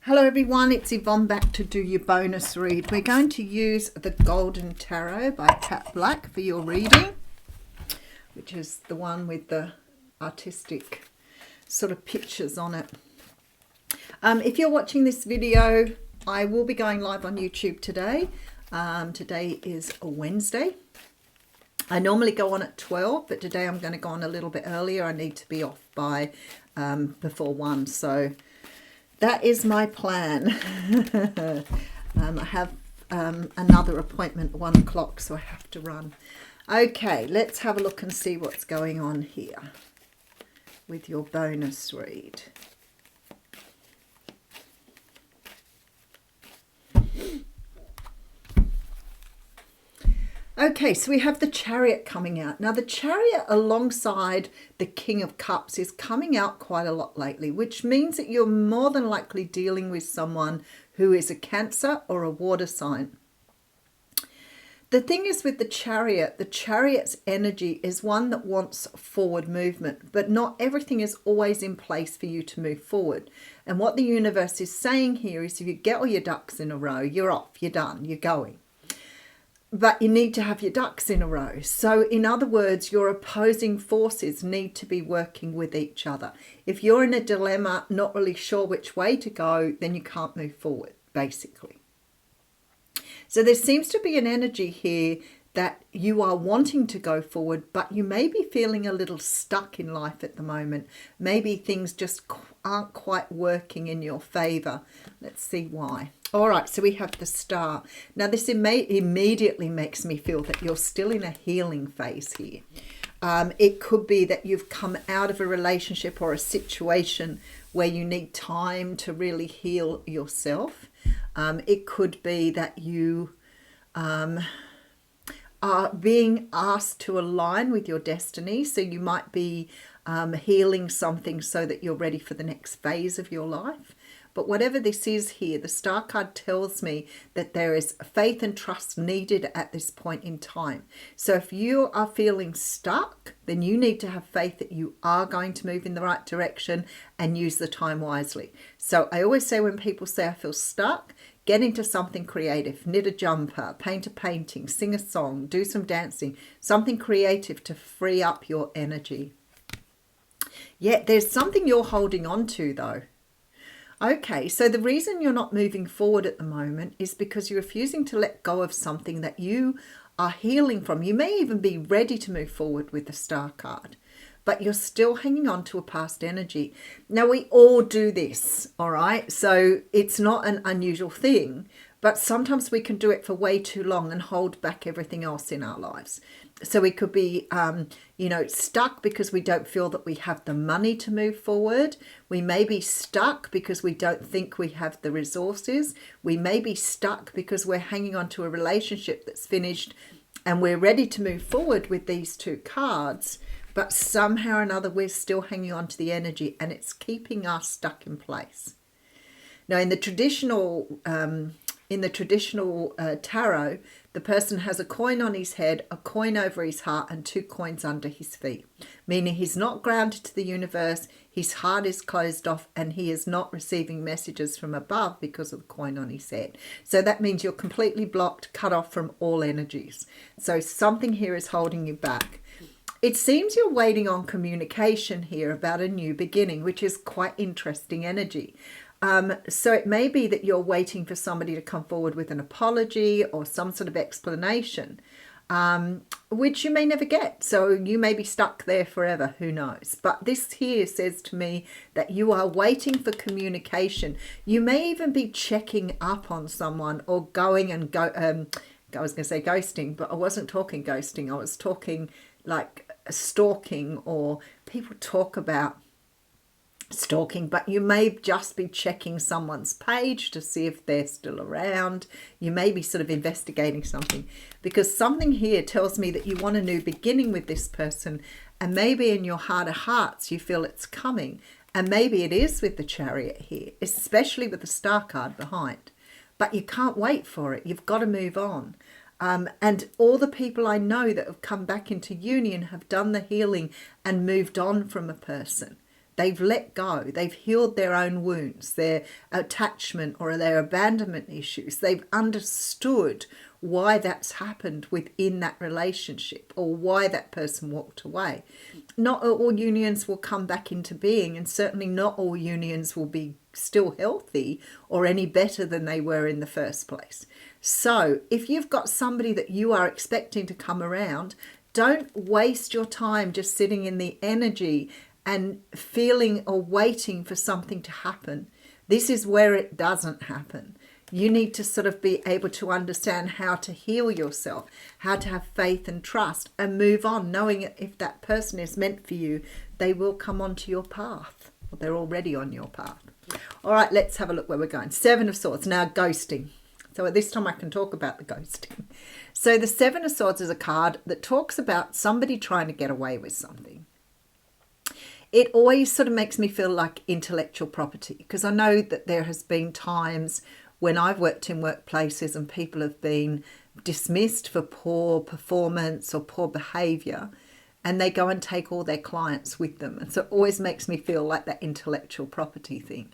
Hello everyone, it's Yvonne back to do your bonus read. We're going to use the Golden Tarot by Cat Black for your reading, which is the one with the artistic sort of pictures on it. If you're watching this video, I will be going live on YouTube today. Today is a Wednesday. I normally go on at 12, but today I'm going to go on a little bit earlier. I need to be off by before 1, so that is my plan. I have another appointment at 1 o'clock, so I have to run. Okay, let's have a look and see what's going on here with your bonus read. Okay, so we have the Chariot coming out. Now, the Chariot alongside the King of Cups is coming out quite a lot lately, which means that you're more than likely dealing with someone who is a Cancer or a water sign. The thing is with the Chariot's energy is one that wants forward movement, but not everything is always in place for you to move forward. And what the universe is saying here is if you get all your ducks in a row, you're off, you're done, you're going. But you need to have your ducks in a row. So in other words, your opposing forces need to be working with each other. If you're in a dilemma, not really sure which way to go, then you can't move forward, basically. So there seems to be an energy here that you are wanting to go forward, but you may be feeling a little stuck in life at the moment. Maybe things just aren't quite working in your favor. Let's see why. All right, so we have the Star. Now, this immediately makes me feel that you're still in a healing phase here. It could be that you've come out of a relationship or a situation where you need time to really heal yourself. It could be that you are being asked to align with your destiny. So you might be healing something so that you're ready for the next phase of your life. But whatever this is here, the Star card tells me that there is faith and trust needed at this point in time. So if you are feeling stuck, then you need to have faith that you are going to move in the right direction and use the time wisely. So I always say when people say I feel stuck, get into something creative, knit a jumper, paint a painting, sing a song, do some dancing, something creative to free up your energy. Yeah, there's something you're holding on to though. Okay, so the reason you're not moving forward at the moment is because you're refusing to let go of something that you are healing from. You may even be ready to move forward with the Star card, but you're still hanging on to a past energy. Now, we all do this, all right? So it's not an unusual thing, but sometimes we can do it for way too long and hold back everything else in our lives. So we could be, stuck because we don't feel that we have the money to move forward. We may be stuck because we don't think we have the resources. We may be stuck because we're hanging on to a relationship that's finished and we're ready to move forward with these two cards, but somehow or another we're still hanging on to the energy and it's keeping us stuck in place. Now, in the traditional tarot, the person has a coin on his head, a coin over his heart, and 2 coins under his feet, meaning he's not grounded to the universe, his heart is closed off, and he is not receiving messages from above because of the coin on his head. So that means you're completely blocked, cut off from all energies. So something here is holding you back. It seems you're waiting on communication here about a new beginning, which is quite interesting energy. So it may be that you're waiting for somebody to come forward with an apology or some sort of explanation, which you may never get. So you may be stuck there forever, who knows. But this here says to me that you are waiting for communication. You may even be checking up on someone or going and go. I was going to say ghosting, but I wasn't talking ghosting. I was talking like stalking, or people talk about stalking, but you may just be checking someone's page to see if they're still around. You may be sort of investigating something, because something here tells me that you want a new beginning with this person, and maybe in your heart of hearts you feel it's coming, and maybe it is with the Chariot here, especially with the Star card behind, but you can't wait for it. You've got to move on. And all the people I know that have come back into union have done the healing and moved on from a person. They've let go. They've healed their own wounds, their attachment or their abandonment issues. They've understood why that's happened within that relationship or why that person walked away. Not all unions will come back into being, and certainly not all unions will be still healthy or any better than they were in the first place. So if you've got somebody that you are expecting to come around, don't waste your time just sitting in the energy and feeling or waiting for something to happen. This is where it doesn't happen. You need to sort of be able to understand how to heal yourself, how to have faith and trust and move on, knowing that if that person is meant for you, they will come onto your path. Or they're already on your path. All right, let's have a look where we're going. Seven of Swords. Now, ghosting. So at this time I can talk about the ghosting. So the Seven of Swords is a card that talks about somebody trying to get away with something. It always sort of makes me feel like intellectual property, because I know that there has been times when I've worked in workplaces and people have been dismissed for poor performance or poor behaviour, and they go and take all their clients with them. And so it always makes me feel like that intellectual property thing.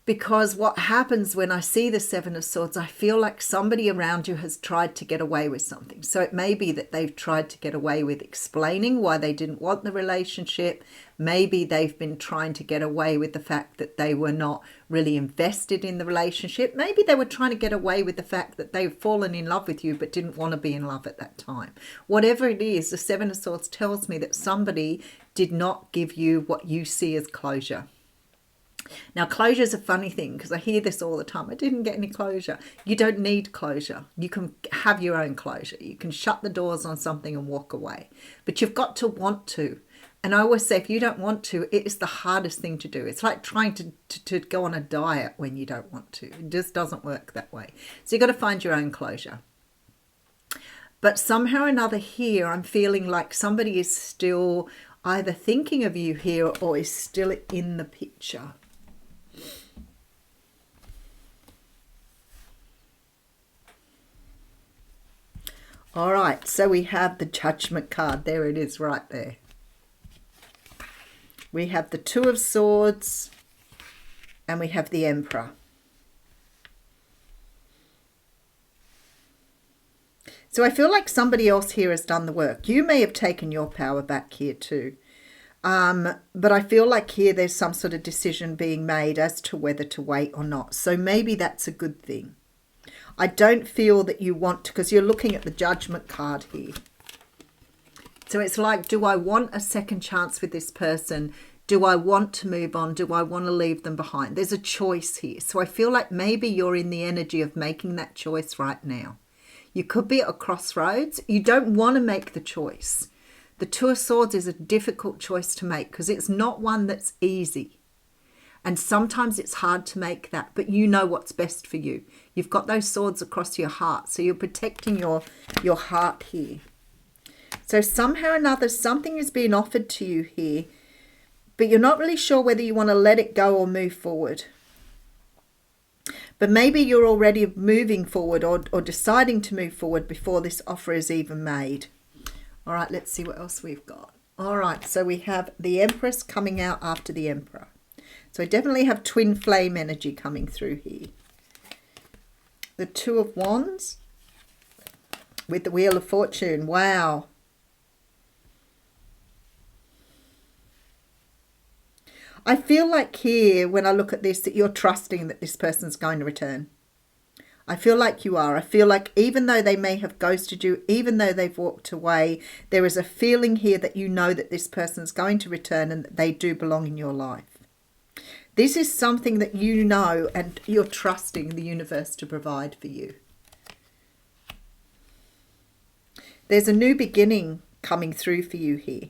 Because what happens when I see the Seven of Swords, I feel like somebody around you has tried to get away with something. So it may be that they've tried to get away with explaining why they didn't want the relationship. Maybe they've been trying to get away with the fact that they were not really invested in the relationship. Maybe they were trying to get away with the fact that they've fallen in love with you but didn't want to be in love at that time. Whatever it is, the Seven of Swords tells me that somebody did not give you what you see as closure. Now, closure is a funny thing because I hear this all the time. I didn't get any closure. You don't need closure. You can have your own closure. You can shut the doors on something and walk away. But you've got to want to. And I always say, if you don't want to, it is the hardest thing to do. It's like trying to go on a diet when you don't want to. It just doesn't work that way. So you've got to find your own closure. But somehow or another here, I'm feeling like somebody is still either thinking of you here or is still in the picture. All right, so we have the Judgment card. There it is right there. We have the Two of Swords and we have the Emperor. So I feel like somebody else here has done the work. You may have taken your power back here too. But I feel like here there's some sort of decision being made as to whether to wait or not. So maybe that's a good thing. I don't feel that you want to, because you're looking at the Judgment card here. So it's like, do I want a second chance with this person? Do I want to move on? Do I want to leave them behind? There's a choice here. So I feel like maybe you're in the energy of making that choice right now. You could be at a crossroads. You don't want to make the choice. The Two of Swords is a difficult choice to make because it's not one that's easy. And sometimes it's hard to make that, but you know what's best for you. You've got those swords across your heart, so you're protecting your heart here. So somehow or another, something is being offered to you here, but you're not really sure whether you want to let it go or move forward. But maybe you're already moving forward or deciding to move forward before this offer is even made. All right, let's see what else we've got. All right, so we have the Empress coming out after the Emperor. So I definitely have twin flame energy coming through here. The Two of Wands with the Wheel of Fortune. Wow. I feel like here, when I look at this, that you're trusting that this person's going to return. I feel like you are. I feel like even though they may have ghosted you, even though they've walked away, there is a feeling here that you know that this person's going to return and that they do belong in your life. This is something that you know and you're trusting the universe to provide for you. There's a new beginning coming through for you here,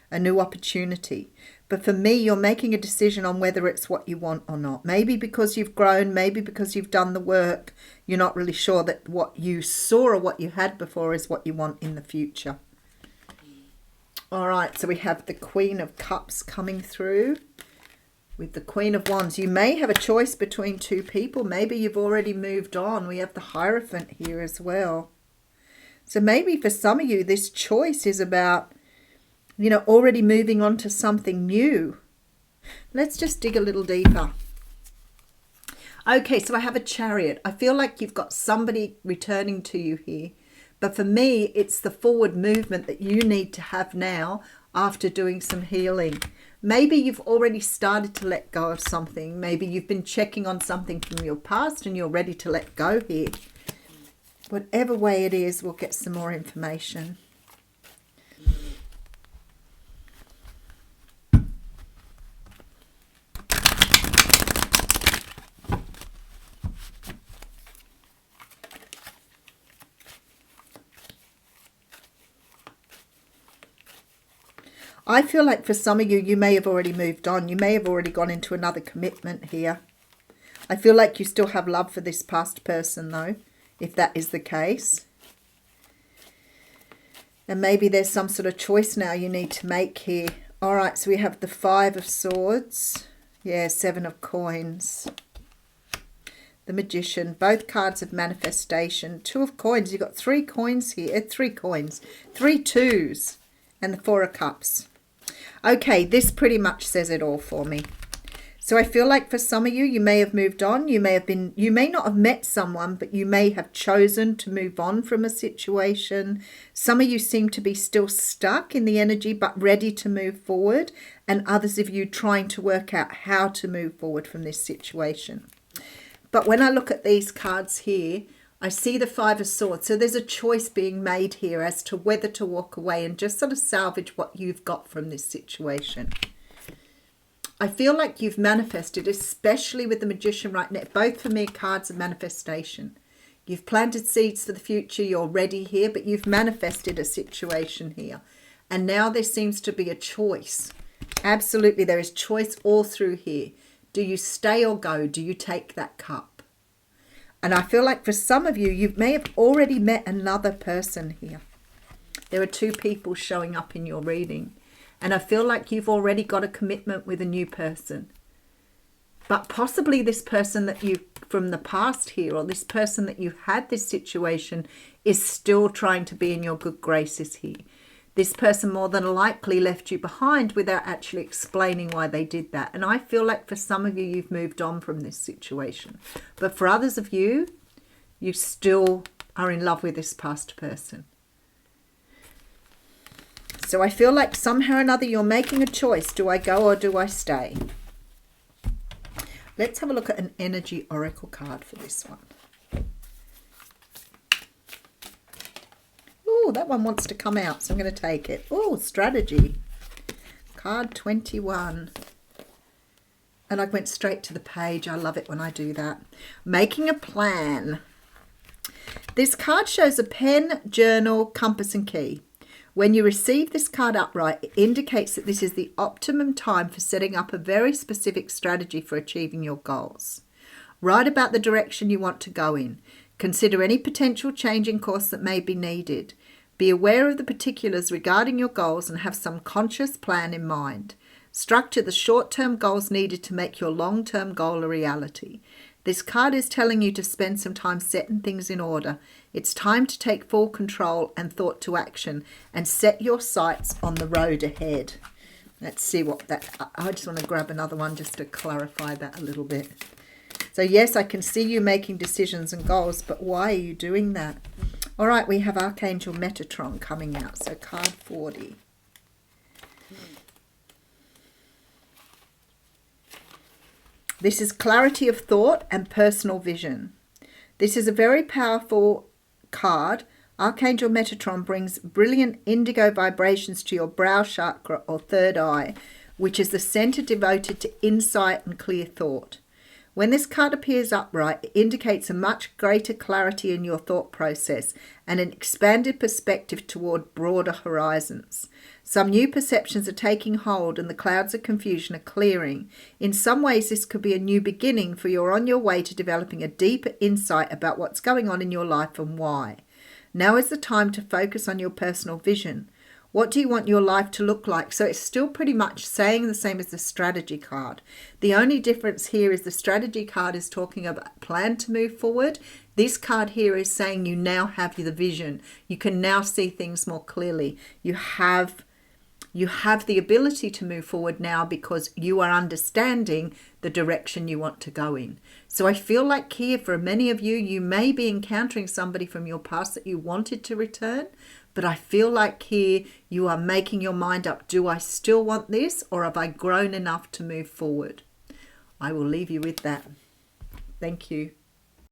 a new opportunity. But for me, you're making a decision on whether it's what you want or not. Maybe because you've grown, maybe because you've done the work, you're not really sure that what you saw or what you had before is what you want in the future. All right, so we have the Queen of Cups coming through with the Queen of Wands. You may have a choice between two people. Maybe you've already moved on. We have the Hierophant here as well. So maybe for some of you, this choice is about You know, already moving on to something new. Let's just dig a little deeper. Okay, so I have a Chariot. I feel like you've got somebody returning to you here. But for me, it's the forward movement that you need to have now after doing some healing. Maybe you've already started to let go of something. Maybe you've been checking on something from your past and you're ready to let go here. Whatever way it is, we'll get some more information. I feel like for some of you, you may have already moved on. You may have already gone into another commitment here. I feel like you still have love for this past person though, if that is the case. And maybe there's some sort of choice now you need to make here. All right, so we have the 5 of Swords. Yeah, 7 of Coins. The Magician. Both cards of manifestation. 2 of Coins. You've got 3 coins here. 3 coins. 3 twos. And the 4 of Cups. Okay, this pretty much says it all for me. So I feel like for some of you, you may have moved on. You may not have met someone, but you may have chosen to move on from a situation. Some of you seem to be still stuck in the energy, but ready to move forward. And others of you trying to work out how to move forward from this situation. But when I look at these cards here, I see the 5 of Swords. So there's a choice being made here as to whether to walk away and just sort of salvage what you've got from this situation. I feel like you've manifested, especially with the Magician right now. Both for me cards of manifestation. You've planted seeds for the future. You're ready here, but you've manifested a situation here. And now there seems to be a choice. Absolutely, there is choice all through here. Do you stay or go? Do you take that cup? And I feel like for some of you, you may have already met another person here. There are 2 people showing up in your reading. And I feel like you've already got a commitment with a new person. But possibly this person that you from the past here, or this person that you had this situation, is still trying to be in your good graces here. This person more than likely left you behind without actually explaining why they did that. And I feel like for some of you, you've moved on from this situation. But for others of you, you still are in love with this past person. So I feel like somehow or another you're making a choice. Do I go or do I stay? Let's have a look at an energy oracle card for this one. Oh, that one wants to come out, so I'm going to take it. Oh, strategy. Card 21. And I went straight to the page. I love it when I do that. Making a plan. This card shows a pen, journal, compass and key. When you receive this card upright, it indicates that this is the optimum time for setting up a very specific strategy for achieving your goals. Write about the direction you want to go in. Consider any potential change in course that may be needed. Be aware of the particulars regarding your goals and have some conscious plan in mind. Structure the short-term goals needed to make your long-term goal a reality. This card is telling you to spend some time setting things in order. It's time to take full control and thought to action and set your sights on the road ahead. Let's see what that... I just want to grab another one just to clarify that a little bit. So yes, I can see you making decisions and goals, but why are you doing that? All right, we have Archangel Metatron coming out. So card 40. This is clarity of thought and personal vision. This is a very powerful card. Archangel Metatron brings brilliant indigo vibrations to your brow chakra or third eye, which is the center devoted to insight and clear thought. When this card appears upright, it indicates a much greater clarity in your thought process and an expanded perspective toward broader horizons. Some new perceptions are taking hold and the clouds of confusion are clearing. In some ways, this could be a new beginning, for you're on your way to developing a deeper insight about what's going on in your life and why. Now is the time to focus on your personal vision. What do you want your life to look like? So it's still pretty much saying the same as the strategy card. The only difference here is the strategy card is talking about plan to move forward. This card here is saying you now have the vision. You can now see things more clearly. You have You have the ability to move forward now because you are understanding the direction you want to go in. So I feel like here for many of you, you may be encountering somebody from your past that you wanted to return, but I feel like here you are making your mind up. Do I still want this, or have I grown enough to move forward? I will leave you with that. Thank you.